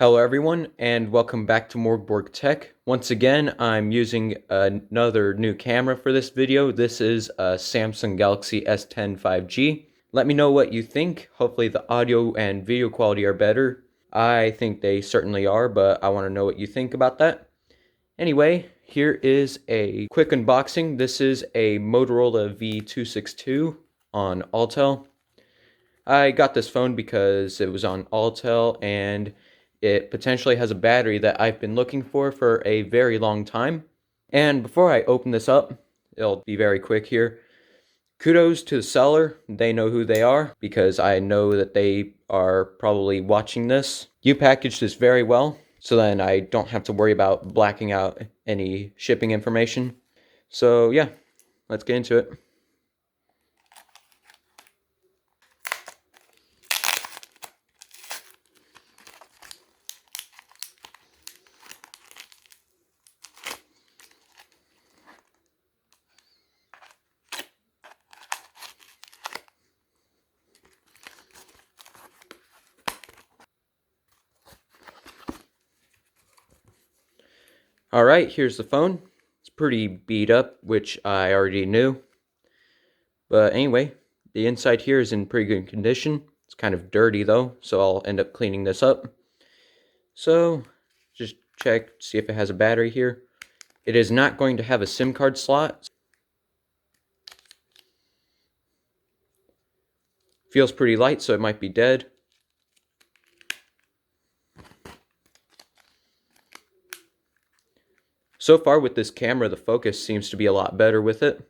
Hello everyone, and welcome back to MORGBORG Tech. Once again, I'm using another new camera for this video. This is a Samsung Galaxy S10 5G. Let me know what you think. Hopefully the audio and video quality are better. I think they certainly are, but I want to know what you think about that. Anyway, here is a quick unboxing. This is a Motorola V262 on Alltel. I got this phone because it was on Alltel and it potentially has a battery that I've been looking for a very long time. And before I open this up, it'll be very quick here. Kudos to the seller. They know who they are because I know that they are probably watching this. You packaged this very well, so then I don't have to worry about blacking out any shipping information. So yeah, let's get into it. Alright, here's the phone. It's pretty beat up, which I already knew. But anyway, the inside here is in pretty good condition. It's kind of dirty though, so I'll end up cleaning this up. So, just check, see if it has a battery here. It is not going to have a SIM card slot. Feels pretty light, so it might be dead. So far with this camera, the focus seems to be a lot better with it.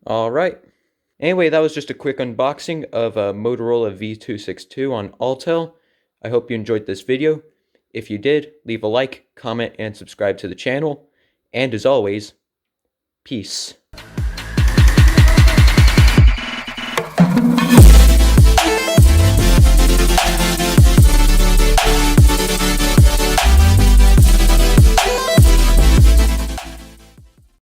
Alright. Anyway, that was just a quick unboxing of a Motorola V262 on Alltel. I hope you enjoyed this video. If you did, leave a like, comment, and subscribe to the channel. And as always, peace.